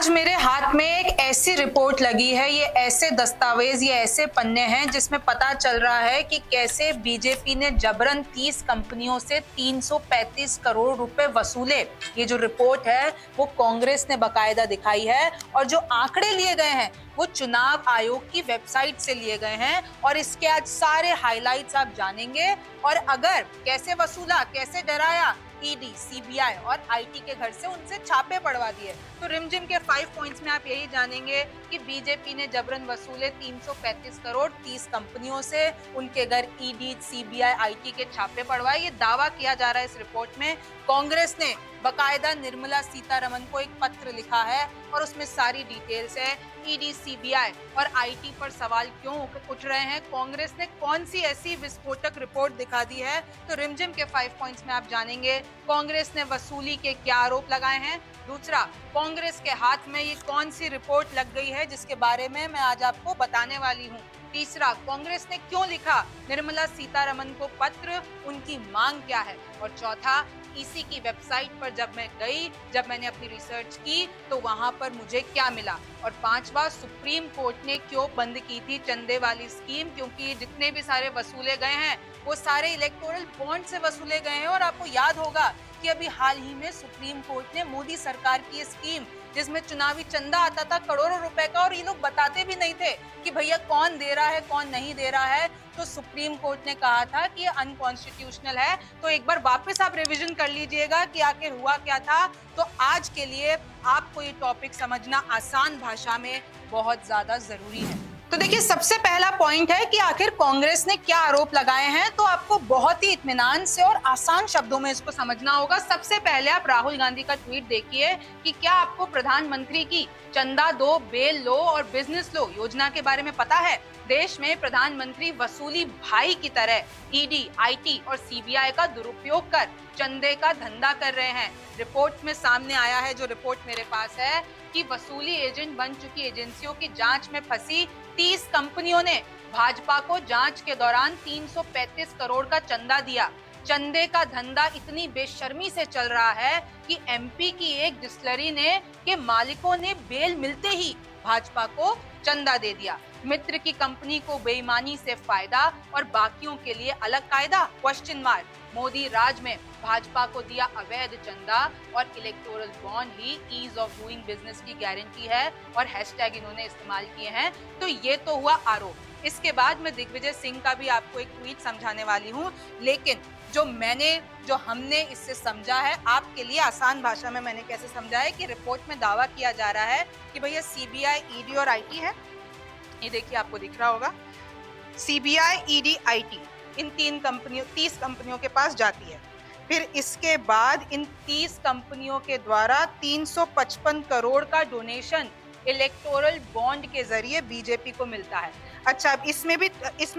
आज मेरे हाथ में एक ऐसी रिपोर्ट लगी है, ये ऐसे दस्तावेज, ये ऐसे पन्ने हैं जिसमें पता चल रहा है कि कैसे बीजेपी ने जबरन 30 कंपनियों से 335 करोड़ रुपए वसूले। ये जो रिपोर्ट है वो कांग्रेस ने बकायदा दिखाई है और जो आंकड़े लिए गए हैं वो चुनाव आयोग की वेबसाइट से लिए गए हैं और इसके आज सारे हाइलाइट्स आप जानेंगे। और अगर कैसे वसूला, कैसे डराया, ईडी, सीबीआई और आईटी के घर से उनसे छापे पड़वा दिए। तो रिमझिम के 5 पॉइंट्स में आप यही जानेंगे कि बीजेपी ने जबरन वसूले 335 करोड़ 30 कंपनियों से, उनके घर ईडी, सीबीआई, आईटी के छापे पड़वाए। ये दावा किया जा रहा है इस रिपोर्ट में। कांग्रेस ने बकायदा निर्मला सीतारमन को एक पत्र लिखा है और उसमें सारी डिटेल्स है। ईडी, सीबीआई और आईटी पर सवाल क्यों उठ रहे हैं, कांग्रेस ने कौन सी ऐसी विस्फोटक रिपोर्ट दिखा दी है, तो रिमझिम के 5 पॉइंट्स में आप जानेंगे। कांग्रेस ने वसूली के क्या आरोप लगाए हैं। दूसरा, कांग्रेस के हाथ में ये कौन सी रिपोर्ट लग गई है जिसके बारे में मैं आज आपको बताने वाली हूँ। तीसरा, कांग्रेस ने क्यों लिखा निर्मला सीतारमन को पत्र, उनकी मांग क्या है। और चौथा, इसी की वेबसाइट पर जब मैंने अपनी रिसर्च की तो वहां पर मुझे क्या मिला। और पांचवा, सुप्रीम कोर्ट ने क्यों बंद की थी चंदे वाली स्कीम, क्योंकि जितने भी सारे वसूले गए हैं वो सारे इलेक्टोरल बॉन्ड से वसूले गए हैं। और आपको याद होगा कि अभी हाल ही में सुप्रीम कोर्ट ने मोदी सरकार की स्कीम जिसमें चुनावी चंदा आता था करोड़ों रुपए का और ये लोग बताते भी नहीं थे कि भैया कौन दे रहा है कौन नहीं दे रहा है, तो सुप्रीम कोर्ट ने कहा था कि ये अनकॉन्स्टिट्यूशनल है। तो एक बार वापस आप रिवीजन कर लीजिएगा कि आखिर हुआ क्या था। तो आज के लिए आपको ये टॉपिक समझना आसान भाषा में बहुत ज्यादा जरूरी है। तो देखिए, सबसे पहला पॉइंट है कि आखिर कांग्रेस ने क्या आरोप लगाए हैं। तो आपको बहुत ही इत्मीनान से और आसान शब्दों में इसको समझना होगा। सबसे पहले आप राहुल गांधी का ट्वीट देखिए कि क्या आपको प्रधानमंत्री की चंदा दो, बेल लो और बिजनेस लो योजना के बारे में पता है। देश में प्रधानमंत्री वसूली भाई की तरह ईडी, आईटी और सीबीआई का दुरुपयोग कर चंदे का धंधा कर रहे हैं। रिपोर्ट में सामने आया है, जो रिपोर्ट मेरे पास है, कि वसूली एजेंट बन चुकी एजेंसियों की जांच में फंसी 30 कंपनियों ने भाजपा को जांच के दौरान 335 करोड़ का चंदा दिया। चंदे का धंधा इतनी बेशर्मी से चल रहा है कि एमपी की एक डिस्टिलरी के मालिकों ने बेल मिलते ही भाजपा को चंदा दे दिया। मित्र की कंपनी को बेईमानी से फायदा और बाकियों के लिए अलग कायदा, क्वेश्चन मार्क। मोदी राज में भाजपा को दिया अवैध चंदा और इलेक्टोरल बॉन्ड ही ईज ऑफ डूइंग बिजनेस की गारंटी है और हैशटैग इन्होंने इस्तेमाल किए हैं। तो ये तो हुआ आरोप। इसके बाद मैं दिग्विजय सिंह का भी आपको एक ट्वीट समझाने वाली हूँ, लेकिन जो हमने इससे समझा है आपके लिए आसान भाषा में मैंने कैसे समझा है कि रिपोर्ट में दावा किया जा रहा है कि भैया सीबीआई, ईडी और आईटी है। ये देखिए, आपको दिख रहा होगा, सीबीआई, ईडी, आईटी इन 30 कंपनियों के पास जाती है। फिर इसके बाद इन 30 कंपनियों के द्वारा 355 करोड़ का डोनेशन इलेक्टोरल बॉन्ड के जरिए बीजेपी को मिलता है। अच्छा, अब इसमें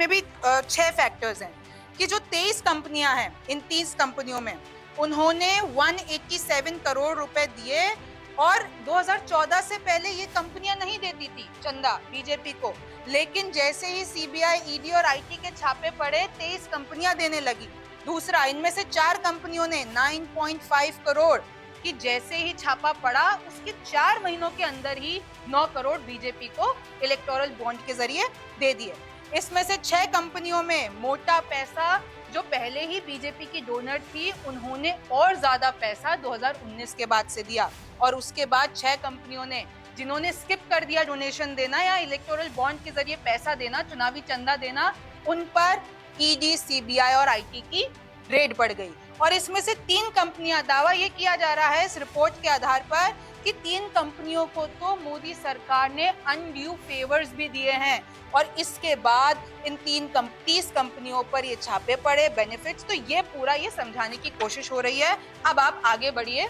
भी 6 फैक्टर्स हैं कि जो 23 कंपनियां हैं, इन 30 कंपनियों में उन्होंने 187 करोड़ रुपए दिए और 2014 से पहले ये कंपनियां नहीं देती थी चंदा बीजेपी को, लेकिन जैसे ही सीबीआई, ईडी और आईटी के छापे पड़े 23 कंपनियां देने लगी। दूसरा, इनमें से 4 कंपनियों ने 9.5 करोड़ कि जैसे ही छापा पड़ा उसके 4 महीनों के अंदर ही 9 करोड़ बीजेपी को इलेक्टोरल बॉन्ड के जरिए दे दिए। इसमें से 6 कंपनियों में मोटा पैसा, जो पहले ही बीजेपी की डोनर थी, उन्होंने और ज्यादा पैसा 2019 के बाद से दिया। और उसके बाद 6 कंपनियों ने जिन्होंने स्किप कर दिया डोनेशन देना या इलेक्टोरल बॉन्ड के जरिए पैसा देना, चुनावी चंदा देना, उन पर ईडी, सीबीआई और आईटी की रेड पड़ गई। और इसमें से 3 कंपनियां, दावा ये किया जा रहा है इस रिपोर्ट के आधार पर कि 3 कंपनियों को तो मोदी सरकार ने अनड्यू फेवर्स भी दिए हैं और इसके बाद इन 30 कंपनियों पर ये छापे पड़े, बेनिफिट्स। तो ये पूरा ये समझाने की कोशिश हो रही है। अब आप आगे बढ़िए,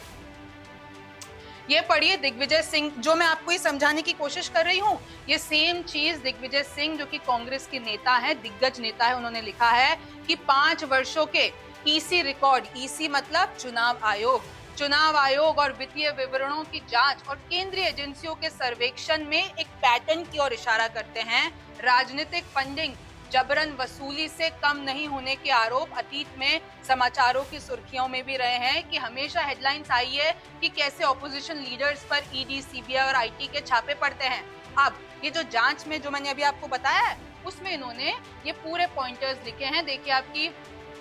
ये पढ़िए दिग्विजय सिंह, जो मैं आपको ये समझाने की कोशिश कर रही हूँ, ये सेम चीज दिग्विजय सिंह, जो कि कांग्रेस के नेता हैं, दिग्गज नेता है, उन्होंने लिखा है कि 5 वर्षों के ईसी रिकॉर्ड, ईसी मतलब चुनाव आयोग और वित्तीय विवरणों की जांच और केंद्रीय एजेंसियों के सर्वेक्षण में एक पैटर्न की ओर इशारा करते हैं। राजनीतिक फंडिंग जबरन वसूली से कम नहीं होने के आरोप अतीत में समाचारों की सुर्खियों में भी रहे हैं कि हमेशा हेडलाइंस आई है कि कैसे ऑपोजिशन लीडर्स पर ईडी, सीबीआई और आईटी के छापे पड़ते हैं। अब ये जो जांच में जो मैंने अभी आपको बताया है उसमें इन्होंने ये पूरे पॉइंटर्स लिखे हैं। देखिए आपकी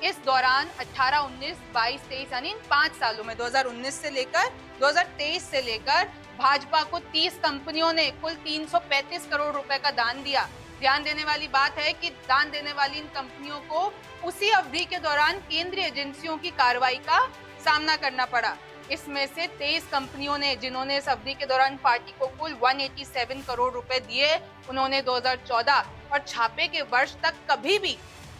इस दौरान 18, 19, 22, 23 यानी 5 सालों में 2019 से लेकर 2023 से लेकर भाजपा को 30 कंपनियों ने कुल 335 करोड़ रुपए का दान दिया। ध्यान देने वाली बात है कि दान देने वाली इन कंपनियों को उसी अवधि के दौरान केंद्रीय एजेंसियों की कार्रवाई का सामना करना पड़ा। इसमें से 23 कंपनियों ने जिन्होंने इस अवधि के दौरान पार्टी को कुल 187 करोड़ रुपए दिए, उन्होंने 2014 और छापे के वर्ष तक कभी भी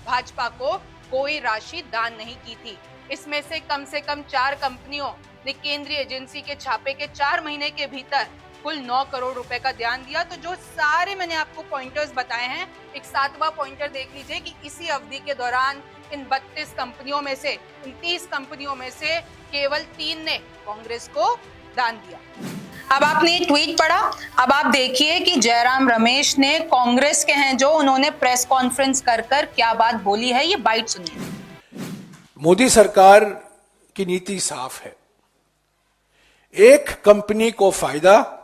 भाजपा को कोई राशि दान नहीं की थी। इसमें से कम 4 कंपनियों ने केंद्रीय एजेंसी के छापे के 4 महीने के भीतर कुल 9 करोड़ रुपए का दान दिया। तो जो सारे मैंने आपको पॉइंटर्स बताए हैं, एक 7वां पॉइंटर देख लीजिए कि इसी अवधि के दौरान इन 32 कंपनियों में से, इन 30 कंपनियों में से केवल 3 ने कांग्रेस को दान दिया। अब आपने ट्वीट पढ़ा, अब आप देखिए कि जयराम रमेश ने, कांग्रेस के हैं जो, उन्होंने प्रेस कॉन्फ्रेंस कर क्या बात बोली है, ये बाइट सुनिए। मोदी सरकार की नीति साफ है, एक कंपनी को फायदा,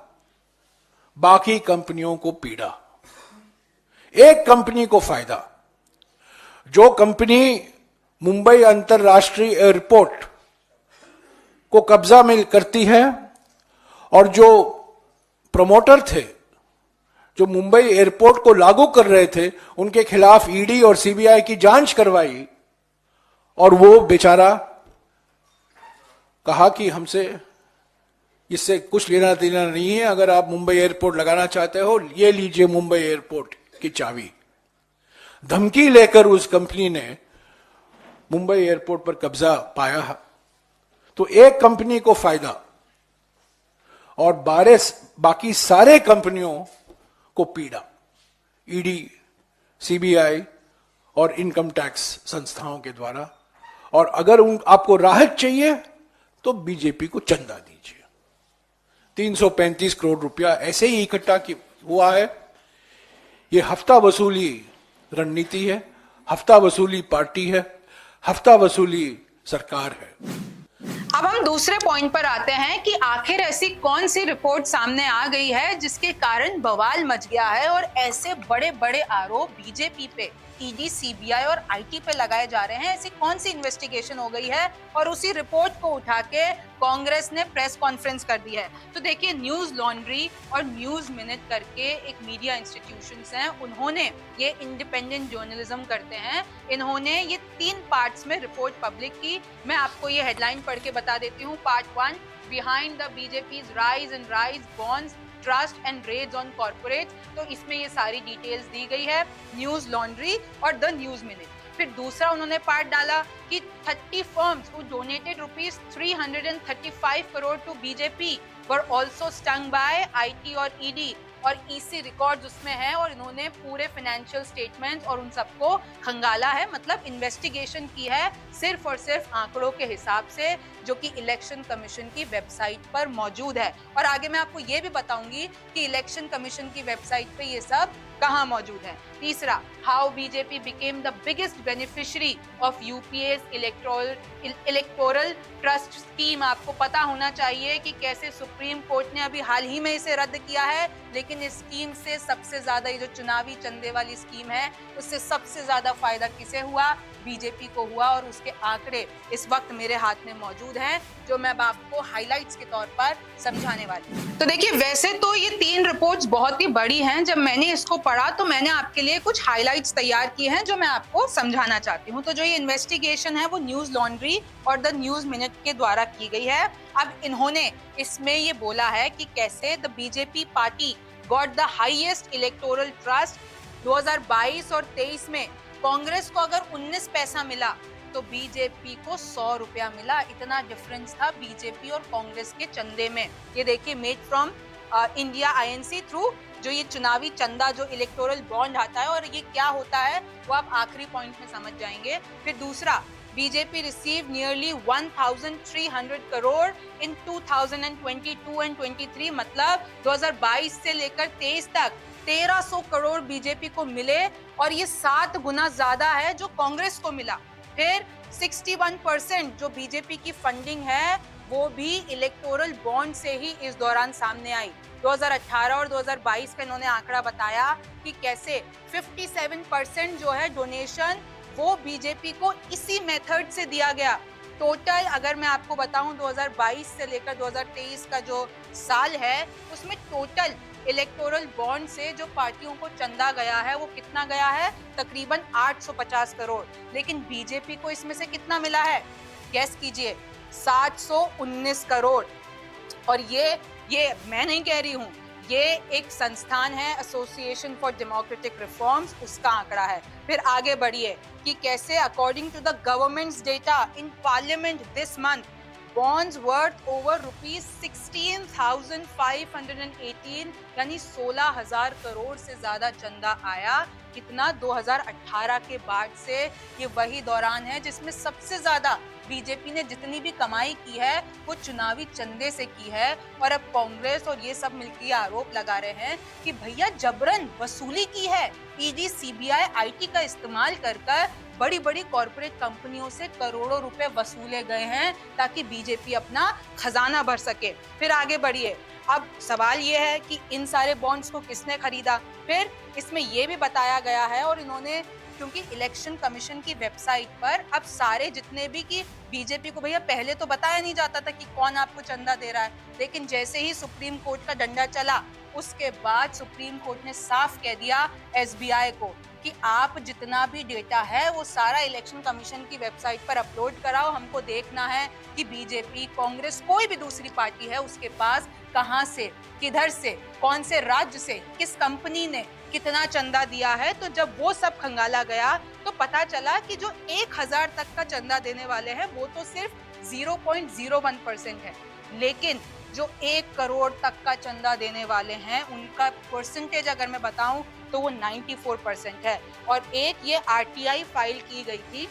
बाकी कंपनियों को पीड़ा। एक कंपनी को फायदा, जो कंपनी मुंबई अंतरराष्ट्रीय एयरपोर्ट को कब्जा में करती है और जो प्रमोटर थे, जो मुंबई एयरपोर्ट को लागू कर रहे थे, उनके खिलाफ ईडी और सीबीआई की जांच करवाई और वो बेचारा कहा कि हमसे इससे कुछ लेना देना नहीं है, अगर आप मुंबई एयरपोर्ट लगाना चाहते हो ये लीजिए मुंबई एयरपोर्ट की चाबी। धमकी लेकर उस कंपनी ने मुंबई एयरपोर्ट पर कब्जा पाया। तो एक कंपनी को फायदा और बाकी सारे कंपनियों को पीड़ा, ईडी, सीबीआई और इनकम टैक्स संस्थाओं के द्वारा। और अगर आपको राहत चाहिए तो बीजेपी को चंदा दीजिए। 335 करोड़ रुपया ऐसे ही इकट्ठा हुआ है। यह हफ्ता वसूली रणनीति है, हफ्ता वसूली पार्टी है, हफ्ता वसूली सरकार है। अब हम दूसरे पॉइंट पर आते हैं कि आखिर ऐसी कौन सी रिपोर्ट सामने आ गई है जिसके कारण बवाल मच गया है और ऐसे बड़े बड़े आरोप बीजेपी पे, ईडी, सीबीआई और आईटी पे लगाए जा रहे हैं। ऐसी कौन सी इन्वेस्टिगेशन हो गई है और उसी रिपोर्ट को उठा के कांग्रेस ने प्रेस कॉन्फ्रेंस कर दी है। तो देखिए, न्यूज लॉन्ड्री और न्यूज मिनट करके एक मीडिया इंस्टीट्यूशंस हैं, उन्होंने, ये इंडिपेंडेंट जर्नलिज्म करते हैं, इन्होंने ये 3 पार्ट्स में रिपोर्ट पब्लिक की। मैं आपको ये हेडलाइन पढ़ के बता देती हूँ। Part 1, behind the BJP's rise and rise bonds, trust and raids on corporate. तो इसमें ये सारी डिटेल्स दी गई है, न्यूज लॉन्ड्री और द न्यूज मिनट। फिर दूसरा उन्होंने पार्ट डाला कि 30 firms who donated rupees 335 crore to BJP were also stung by IT और ED और EC रिकॉर्ड्स उसमें है और इन्होंने पूरे फाइनेंशियल स्टेटमेंट्स और उन सबको खंगाला है, मतलब इन्वेस्टिगेशन की है सिर्फ और सिर्फ आंकड़ों के हिसाब से, जो कि इलेक्शन कमीशन की वेबसाइट पर मौजूद है। और आगे मैं आपको ये भी बताऊंगी कि इलेक्शन कमीशन की वेबसाइट पे ये सब कहाँ मौजूद है। तीसरा, how BJP became the biggest beneficiary of UPS electoral trust scheme. आपको पता होना चाहिए कि कैसे सुप्रीम कोर्ट ने अभी हाल ही में इसे रद्द किया है, लेकिन इस स्कीम से सबसे ज्यादा, ये जो चुनावी चंदे वाली स्कीम है, उससे सबसे ज्यादा फायदा किसे हुआ? बीजेपी को हुआ। और उसके आंकड़े इस वक्त मेरे हाथ में मौजूद हैं, जो मैं आपको हाइलाइट्स के तौर पर समझाने वाली हूँ। तो देखिए, वैसे तो ये 3 रिपोर्ट्स बहुत ही बड़ी हैं। जब मैंने इसको पढ़ा तो मैंने आपके लिए कुछ हाइलाइट्स तैयार किए हैं जो मैं आपको समझाना चाहती हूँ। तो जो ये इन्वेस्टिगेशन है वो न्यूज लॉन्ड्री और द न्यूज मिनट के द्वारा की गई है। अब इन्होंने इसमें ये बोला है कि कैसे the BJP party got the highest electoral trust. 2022 और 23 में कांग्रेस को अगर 19 पैसा मिला तो बीजेपी को 100 रुपया मिला। इतना डिफरेंस था बीजेपी और कांग्रेस के चंदे में। ये देखिए, made from India INC through, जो ये चुनावी चंदा, जो इलेक्टोरल बॉन्ड आता है, और ये क्या होता है वो आप आखिरी पॉइंट में समझ जाएंगे। फिर दूसरा, BJP receive nearly 1300 crore in 2022 and 23, मतलब 2022 से लेकर 23 तक 1300 करोड़ बीजेपी को मिले और ये 7 गुना ज्यादा है जो कांग्रेस को मिला। फिर 61% जो बीजेपी की फंडिंग है वो भी इलेक्टोरल बॉन्ड से ही इस दौरान सामने आई। 2018 और 2022 का इन्होंने आंकड़ा बताया कि कैसे 57% जो है डोनेशन वो बीजेपी को इसी मेथड से दिया गया। टोटल अगर मैं आपको बताऊं 2022 से लेकर 2023 का जो साल है उसमें टोटल इलेक्टोरल बॉन्ड से जो पार्टियों को चंदा गया है वो कितना गया है, तकरीबन 850 करोड़। लेकिन बीजेपी को इसमें से कितना मिला है, गैस कीजिए, 719 करोड़। और ये मैं नहीं कह रही हूँ, ये एक संस्थान है एसोसिएशन फॉर डेमोक्रेटिक रिफॉर्म्स, उसका आंकड़ा है। फिर आगे बढ़िए कि कैसे according to the government's data in parliament this month bonds worth over rupees 16,518 यानी 16,000 करोड़ से ज्यादा चंदा आया। कितना, 2018 के बाद से ये वही दौरान है जिसमें सबसे ज्यादा बीजेपी ने जितनी भी कमाई की है वो चुनावी चंदे से की है। और अब कांग्रेस और ये सब मिलकर आरोप लगा रहे हैं कि भैया जबरन वसूली की है, ईडी सीबीआई आईटी का इस्तेमाल कर बड़ी बड़ी कॉर्पोरेट कंपनियों से करोड़ों रुपए वसूले गए हैं ताकि बीजेपी अपना खजाना भर सके। फिर आगे बढ़िए, अब सवाल ये है कि इन सारे बॉन्ड्स को किसने खरीदा। फिर इसमें ये भी बताया गया है, और इन्होंने क्योंकि इलेक्शन कमीशन की वेबसाइट पर अब सारे जितने भी कि बीजेपी को भैया पहले तो बताया नहीं जाता था कि कौन आपको चंदा दे रहा है, लेकिन जैसे ही सुप्रीम कोर्ट का डंडा चला उसके बाद सुप्रीम कोर्ट ने साफ कह दिया एसबीआई को कि आप जितना भी डेटा है वो सारा इलेक्शन कमीशन की वेबसाइट पर अपलोड कराओ। हमको देखना है कि बीजेपी, कांग्रेस, कोई भी दूसरी पार्टी है उसके पास कहां से, किधर से, कौन से राज्य से, किस कंपनी ने कितना चंदा दिया है। तो जब वो सब खंगाला गया तो पता चला कि जो 1000 तक का चंदा देने वाले हैं वो तो सिर्फ 0.01% है, लेकिन जो 1 करोड़ तक का चंदा देने वाले हैं उनका परसेंटेज अगर मैं बताऊं तो वो 94% है। और एक ये आरटीआई फाइल की गई थी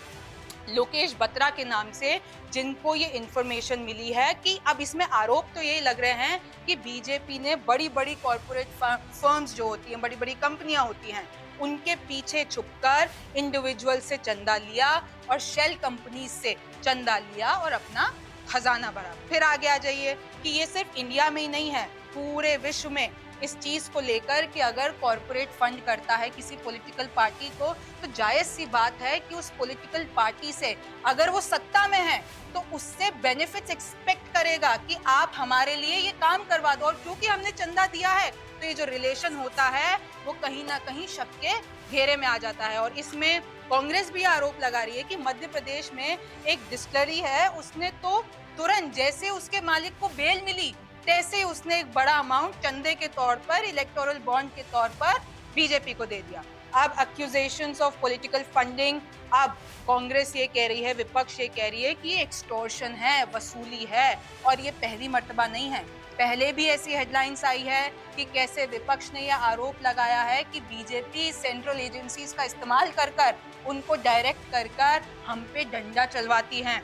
लोकेश बत्रा के नाम से, जिनको ये इंफॉर्मेशन मिली है कि अब इसमें आरोप तो यही लग रहे हैं कि बीजेपी ने बड़ी बड़ी कॉर्पोरेट फर्म्स जो होती हैं, बड़ी बड़ी कंपनियां होती हैं, उनके पीछे छुपकर इंडिविजुअल से चंदा लिया और शेल कंपनी से चंदा लिया और अपना खजाना भरा। फिर आगे आ जाइए कि ये सिर्फ इंडिया में ही नहीं है, पूरे विश्व में इस चीज को लेकर कि अगर कॉर्पोरेट फंड करता है किसी पॉलिटिकल पार्टी को तो जायज सी बात है कि उस पॉलिटिकल पार्टी से अगर वो सत्ता में है तो उससे बेनिफिट्स एक्सपेक्ट करेगा कि आप हमारे लिए ये काम करवा दो। और क्योंकि हमने चंदा दिया है तो ये जो रिलेशन होता है वो कहीं ना कहीं शक के घेरे में आ जाता है। और इसमें कांग्रेस भी आरोप लगा रही है कि मध्य प्रदेश में एक डिस्टिलरी है, उसने तो तुरंत जैसे उसके मालिक को बेल मिली तैसे उसने एक बड़ा अमाउंट चंदे के तौर पर, इलेक्टोरल बॉन्ड के तौर पर बीजेपी को दे दिया। अब एक्यूजेशंस ऑफ पॉलिटिकल फंडिंग, अब कांग्रेस ये कह रही है, विपक्ष ये कह रही है कि ये एक्सटॉर्शन है, वसूली है। और ये पहली मर्तबा नहीं है, पहले भी ऐसी हेडलाइंस आई है कि कैसे विपक्ष ने यह आरोप लगाया है कि बीजेपी सेंट्रल एजेंसीज का इस्तेमाल कर उनको डायरेक्ट कर हम पे डंडा चलवाती हैं।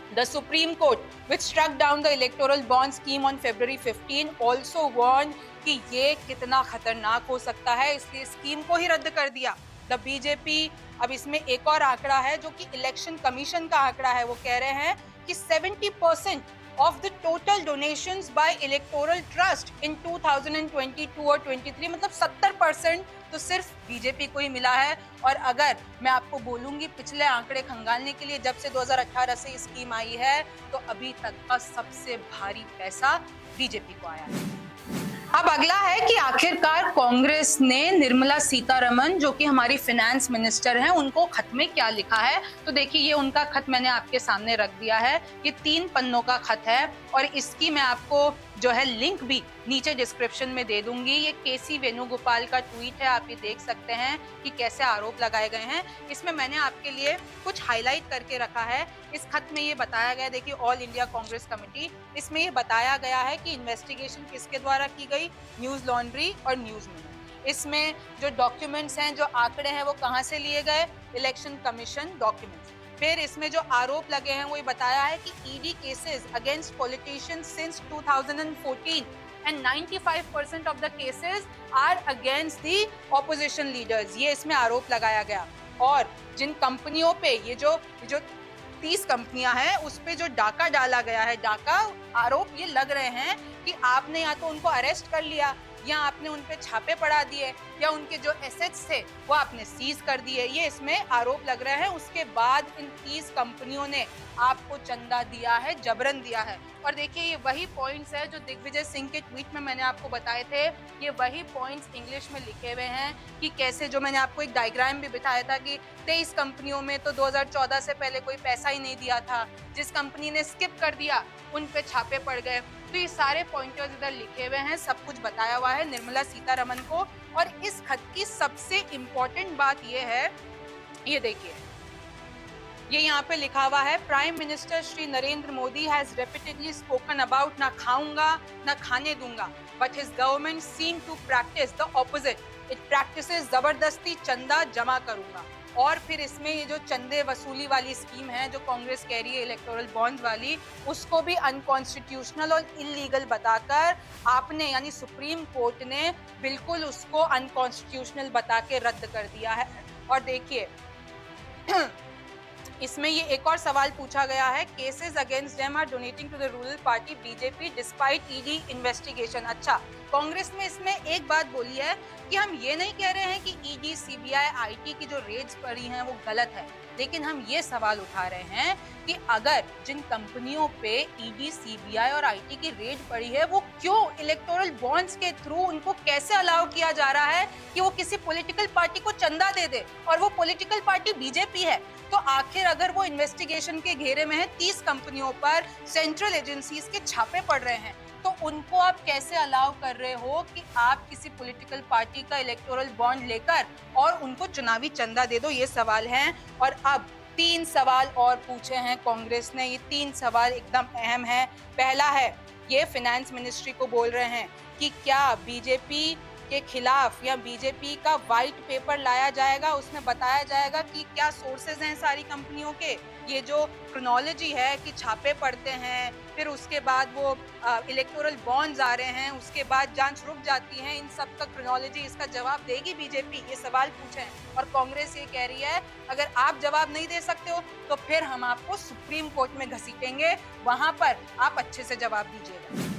The Supreme Court, which struck down the electoral bond scheme on February 15, also warned कि ये कितना खतरनाक हो सकता है, इसलिए स्कीम को ही रद्द कर दिया। The BJP, अब इसमें एक और आंकड़ा है जो कि इलेक्शन कमीशन का आंकड़ा है, वो कह रहे हैं कि 70% of the total donations by electoral trust in 2022 और 23, मतलब 70% तो सिर्फ बीजेपी को ही मिला है। और अगर मैं आपको बोलूंगी पिछले आंकड़े खंगालने के लिए, जब से 2018 से स्कीम आई है तो अभी तक का सबसे भारी पैसा बीजेपी को आया है। अब अगला है कि आखिरकार कांग्रेस ने निर्मला सीतारमण जो कि हमारी फाइनेंस मिनिस्टर हैं उनको खत में क्या लिखा है। तो देखिए ये उनका खत मैंने आपके सामने रख दिया है, ये 3 पन्नों का खत है और इसकी मैं आपको जो है लिंक भी नीचे डिस्क्रिप्शन में दे दूंगी। ये केसी वेणुगोपाल का ट्वीट है, आप ये देख सकते हैं कि कैसे आरोप लगाए गए हैं। इसमें मैंने आपके लिए कुछ हाईलाइट करके रखा है। इस खत में ये बताया गया, देखिए ऑल इंडिया कांग्रेस कमेटी, इसमें ये बताया गया है कि इन्वेस्टिगेशन किसके द्वारा की गई, न्यूज लॉन्ड्री और न्यूज में। इसमें जो डॉक्यूमेंट्स हैं, जो आंकड़े हैं, वो कहाँ से लिए गए, इलेक्शन कमीशन डॉक्यूमेंट्स। फिर इसमें जो आरोप लगे हैं वो ये बताया है कि ED cases against politicians since 2014 and 95% of the cases are against the opposition leaders. ये इसमें आरोप लगाया गया। और जिन कंपनियों पे ये जो 30 कंपनियां हैं उस पे जो डाका डाला गया है, डाका आरोप ये लग रहे हैं कि आपने या तो उनको अरेस्ट कर लिया या आपने उन पे छापे पड़ा दिए या उनके जो एसेट्स थे वो आपने सीज कर दिए, ये इसमें आरोप लग रहे हैं। उसके बाद इन 30 कंपनियों ने आपको चंदा दिया है, जबरन दिया है। और देखिए ये वही पॉइंट्स है जो दिग्विजय सिंह के ट्वीट में मैंने आपको बताए थे, ये वही पॉइंट्स इंग्लिश में लिखे हुए हैं कि कैसे, जो मैंने आपको एक डायग्राम भी बताया था कि 23 कंपनियों में तो 2014 से पहले कोई पैसा ही नहीं दिया था, जिस कंपनी ने स्किप कर दिया उन पे छापे पड़ गए। तो ये सारे पॉइंटर्स इधर लिखे हुए हैं, सब कुछ बताया हुआ है निर्मला सीतारमण को। और इस खत की सबसे इम्पोर्टेंट बात ये है, ये देखिए, ये यहाँ पे लिखा हुआ है, prime minister Shri Narendra Modi has repeatedly spoken about ना खाऊंगा ना खाने दूंगा, but his government seem to practise the opposite, it practises जबरदस्ती चंदा जमा करूंगा। और फिर इसमें ये जो चंदे वसूली वाली स्कीम है जो कांग्रेस कह रही है इलेक्टोरल बॉन्ड वाली, उसको भी अनकॉन्स्टिट्यूशनल और इलीगल बताकर आपने, यानी सुप्रीम कोर्ट ने बिल्कुल उसको अनकॉन्स्टिट्यूशनल बता के रद्द कर दिया है। और देखिए इसमें ये एक और सवाल पूछा गया है, cases against them are donating to the rural party BJP despite ED investigation. अच्छा, कांग्रेस में इसमें एक बात बोली है कि हम ये नहीं कह रहे हैं कि ईडी, सीबीआई, आईटी की जो रेड्स पड़ी हैं वो गलत है, लेकिन हम ये सवाल उठा रहे हैं कि अगर जिन कंपनियों पे ईडी, सीबीआई और आईटी की रेड पड़ी है वो क्यों इलेक्टोरल बॉन्ड्स के थ्रू उनको कैसे अलाउ किया जा रहा है कि वो किसी पॉलिटिकल पार्टी को चंदा दे दे, और वो पॉलिटिकल पार्टी बीजेपी है। तो आखिर अगर वो इन्वेस्टिगेशन के घेरे में है, 30 कंपनियों पर सेंट्रल एजेंसीज के छापे पड़ रहे हैं, तो उनको आप कैसे अलाउ कर रहे हो कि आप किसी पॉलिटिकल पार्टी का इलेक्टोरल बॉन्ड लेकर और उनको चुनावी चंदा दे दो, ये सवाल हैं। और अब 3 सवाल और पूछे हैं कांग्रेस ने, ये 3 सवाल एकदम अहम है। पहला है, ये फाइनेंस मिनिस्ट्री को बोल रहे हैं कि क्या बीजेपी के खिलाफ या बीजेपी का व्हाइट पेपर लाया जाएगा, उसमें बताया जाएगा कि क्या सोर्सेज हैं सारी कंपनियों के, ये जो क्रोनोलॉजी है कि छापे पड़ते हैं, फिर उसके बाद वो इलेक्टोरल बॉन्ड्स आ रहे हैं, उसके बाद जांच रुक जाती है, इन सब का क्रोनोलॉजी, इसका जवाब देगी बीजेपी, ये सवाल पूछे हैं। और कांग्रेस ये कह रही है अगर आप जवाब नहीं दे सकते हो तो फिर हम आपको सुप्रीम कोर्ट में घसीटेंगे, वहां पर आप अच्छे से जवाब दीजिएगा।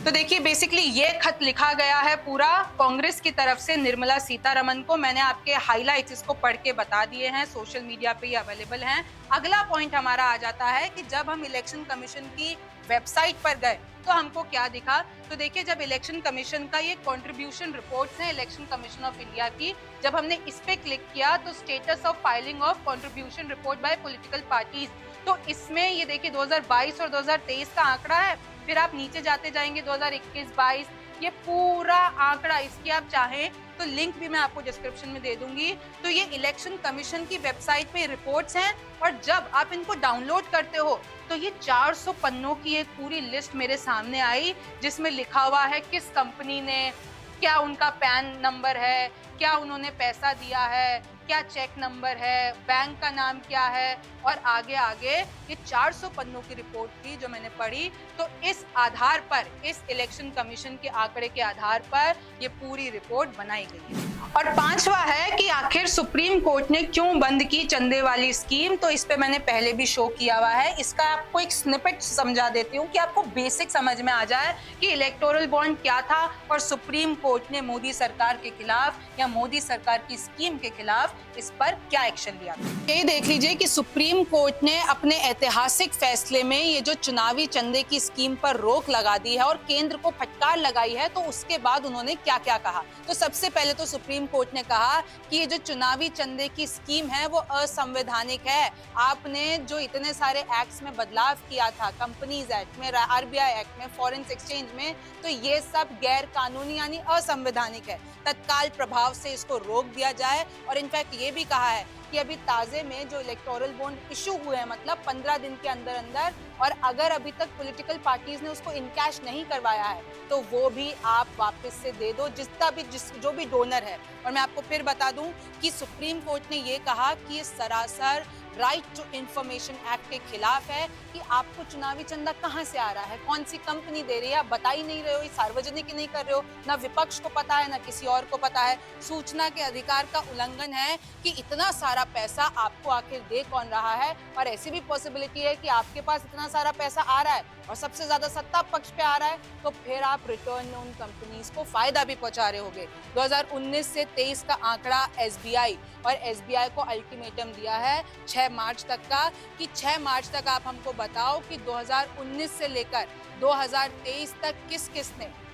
तो देखिए बेसिकली ये खत लिखा गया है पूरा कांग्रेस की तरफ से निर्मला सीतारमण को। मैंने आपके हाइलाइट्स इसको पढ़ के बता दिए हैं, सोशल मीडिया पे ही अवेलेबल हैं। अगला पॉइंट हमारा आ जाता है कि जब हम इलेक्शन कमीशन की वेबसाइट पर गए तो हमको क्या दिखा। तो देखिए, जब इलेक्शन कमीशन का ये कंट्रीब्यूशन रिपोर्ट्स हैं इलेक्शन कमीशन ऑफ इंडिया की, जब हमने इस पे क्लिक किया तो status of filing of contribution report by political parties, तो इसमें ये देखिए 2022 और 2023 का आंकड़ा है। फिर आप नीचे जाते जाएंगे 2021-22, ये पूरा आंकड़ा, इसकी आप चाहें तो लिंक भी मैं आपको डिस्क्रिप्शन में दे दूंगी। तो ये इलेक्शन कमीशन की वेबसाइट पे रिपोर्ट्स हैं, और जब आप इनको डाउनलोड करते हो तो ये 400 पन्नों की एक पूरी लिस्ट मेरे सामने आई, जिसमें लिखा हुआ है किस कंपनी ने, क्या उनका पैन नंबर है, क्या उन्होंने पैसा दिया है, क्या चेक नंबर है, बैंक का नाम क्या है, और आगे आगे ये 400 पन्नों की रिपोर्ट थी जो मैंने पढ़ी। तो इस आधार पर, इस इलेक्शन कमीशन के आंकड़े के आधार पर ये पूरी रिपोर्ट बनाई गई है। और 5वां है कि आखिर सुप्रीम कोर्ट ने क्यों बंद की चंदे वाली स्कीम, तो इस पे मैंने पहले भी शो किया हुआ है। इसका आपको एक स्निपेट समझा देती हूँ कि आपको बेसिक समझ में आ जाए कि इलेक्टोरल बॉन्ड क्या था और सुप्रीम कोर्ट ने मोदी सरकार के खिलाफ या मोदी सरकार की स्कीम के खिलाफ इस पर क्या एक्शन लिया। ये देख लीजिए कि सुप्रीम कोर्ट ने अपने ऐतिहासिक फैसले में ये जो चुनावी चंदे की स्कीम पर रोक लगा दी है और केंद्र को फटकार लगाई है, तो उसके बाद उन्होंने क्या क्या कहा। तो सबसे पहले तो सुप्रीम कोर्ट ने कहा कि ये जो चुनावी चंदे की स्कीम है वो असंवैधानिक है। आपने जो इतने सारे एक्ट्स में बदलाव किया था, कंपनीज एक्ट में, आरबीआई एक्ट में, फॉरेन एक्सचेंज में, तो ये सब गैर कानूनी यानी असंवैधानिक है। तत्काल प्रभाव से इसको रोक दिया जाए। और इनफैक्ट ये भी कहा है कि अभी ताजे में जो इलेक्टोरल बॉन्ड इशू हुए हैं, मतलब 15 दिन के अंदर अंदर, और अगर अभी तक पॉलिटिकल पार्टीज ने उसको इनकैश नहीं करवाया है तो वो भी आप वापस से दे दो, जो भी डोनर है। और मैं आपको फिर बता दूं कि सुप्रीम कोर्ट ने ये कहा कि ये सरासर राइट टू इंफॉर्मेशन एक्ट के खिलाफ है कि आपको चुनावी चंदा कहां से आ रहा है, कौन सी कंपनी दे रही है, आप बता ही नहीं रहे हो, ये सार्वजनिक ही नहीं कर रहे हो, ना विपक्ष को पता है ना किसी और को पता है। सूचना के अधिकार का उल्लंघन है कि इतना सारा पैसा आपको आखिर दे कौन रहा है, और ऐसी भी पॉसिबिलिटी है कि आपके पास इतना सारा पैसा आ रहा है और सबसे ज्यादा सत्ता पक्ष पे आ रहा है, तो फिर आप रिटर्न में उन कंपनीज को फायदा भी पहुंचा रहे होगे। 2019 से 23 का आंकड़ा एसबीआई, और एसबीआई को अल्टीमेटम दिया है 6 मार्च तक का कि 6 मार्च तक आप हमको बताओ कि 2019 से लेकर 2023 तक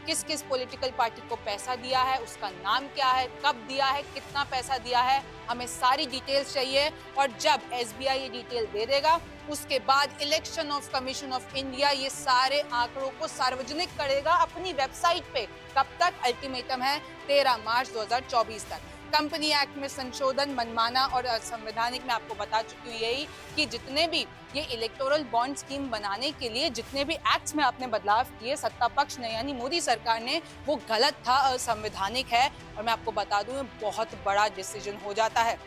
किस किस पॉलिटिकल पार्टी को पैसा दिया है, उसका नाम क्या है, कब दिया है, कितना पैसा दिया है, हमें सारी डिटेल्स चाहिए। और जब एसबीआई ये डिटेल दे देगा उसके बाद election of commission of India ये सारे आंकड़ों को सार्वजनिक करेगा अपनी वेबसाइट पे। कब तक? अल्टीमेटम है 13 मार्च 2024 तक। कंपनी एक्ट में संशोधन मनमाना और असंवैधानिक, मैं आपको बता चुकी हूँ यही कि जितने भी ये इलेक्टोरल बॉन्ड स्कीम बनाने के लिए जितने भी एक्ट्स में आपने बदलाव किए सत्ता पक्ष ने यानी मोदी सरकार ने, वो गलत था, असंवैधानिक है। और मैं आपको बता दूं बहुत बड़ा डिसीजन हो जाता है।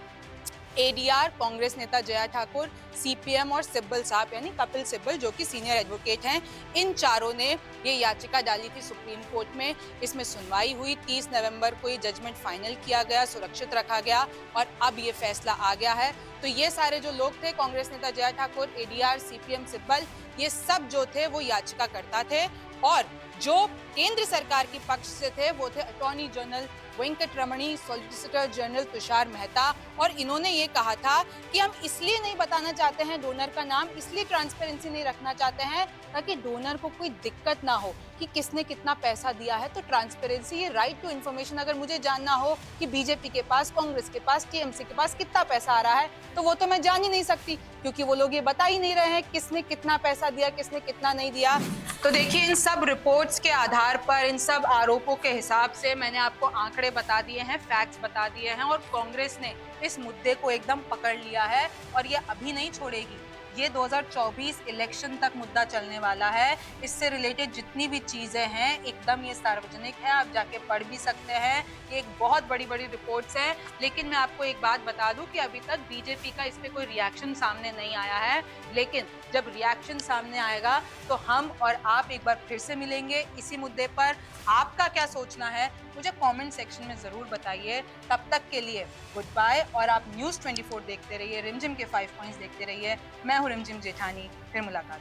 एडीआर, कांग्रेस नेता जया ठाकुर, सीपीएम और सिब्बल साहब यानी कपिल सिब्बल जो कि सीनियर एडवोकेट हैं, इन चारों ने ये याचिका डाली थी सुप्रीम कोर्ट में। इसमें सुनवाई हुई, 30 नवंबर को ये जजमेंट फाइनल किया गया, सुरक्षित रखा गया और अब ये फैसला आ गया है। तो ये सारे जो लोग थे, कांग्रेस नेता जया ठाकुर, एडीआर, सीपीएम, सिब्बल, ये सब जो थे वो याचिका करता थे, और जो केंद्र सरकार के पक्ष से थे वो थे अटॉर्नी जनरल वेंकट रमणी, सॉलिसिटर जनरल तुषार मेहता। और इन्होंने ये कहा था कि हम इसलिए नहीं बताना चाहते हैं डोनर का नाम, इसलिए ट्रांसपेरेंसी नहीं रखना चाहते हैं ताकि डोनर को कोई दिक्कत ना हो कि किसने कितना पैसा दिया है। तो ट्रांसपेरेंसी, ये राइट टू इन्फॉर्मेशन, अगर मुझे जानना हो कि बीजेपी के पास, कांग्रेस के पास, टीएमसी के पास कितना पैसा आ रहा है, तो वो तो मैं जान ही नहीं सकती क्योंकि वो लोग ये बता ही नहीं रहे हैं किसने कितना पैसा दिया, किसने कितना नहीं दिया। तो देखिए, इन सब रिपोर्ट्स के आधार पर, इन सब आरोपों के हिसाब से मैंने आपको आंकड़े बता दिए हैं, फैक्ट्स बता दिए हैं, और कांग्रेस ने इस मुद्दे को एकदम पकड़ लिया है और ये अभी नहीं छोड़ेगी। ये 2024 इलेक्शन तक मुद्दा चलने वाला है। इससे रिलेटेड जितनी भी चीजें हैं एकदम ये सार्वजनिक है, आप जाके पढ़ भी सकते हैं। ये एक बहुत बड़ी बड़ी रिपोर्ट्स हैं। लेकिन मैं आपको एक बात बता दूं कि अभी तक बीजेपी का इस पे कोई रिएक्शन सामने नहीं आया है, लेकिन जब रिएक्शन सामने आएगा तो हम और आप एक बार फिर से मिलेंगे इसी मुद्दे पर। आपका क्या सोचना है मुझे कमेंट सेक्शन में जरूर बताइए। तब तक के लिए गुड बाय, और आप न्यूज़ 24 देखते रहिए, रिमझिम के 5 पॉइंट्स देखते रहिए। मैं हूँ रिमझिम जेठानी, फिर मुलाकात।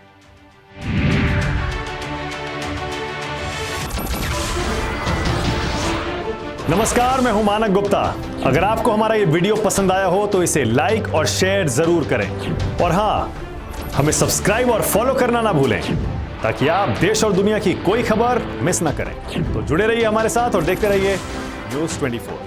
नमस्कार, मैं हूं मानक गुप्ता। अगर आपको हमारा ये वीडियो पसंद आया हो तो इसे लाइक और शेयर जरूर करें, और हाँ, हमें सब्सक्राइब और फॉलो करना ना भूलें ताकि आप देश और दुनिया की कोई खबर मिस ना करें। तो जुड़े रहिए हमारे साथ और देखते रहिए न्यूज़ 24।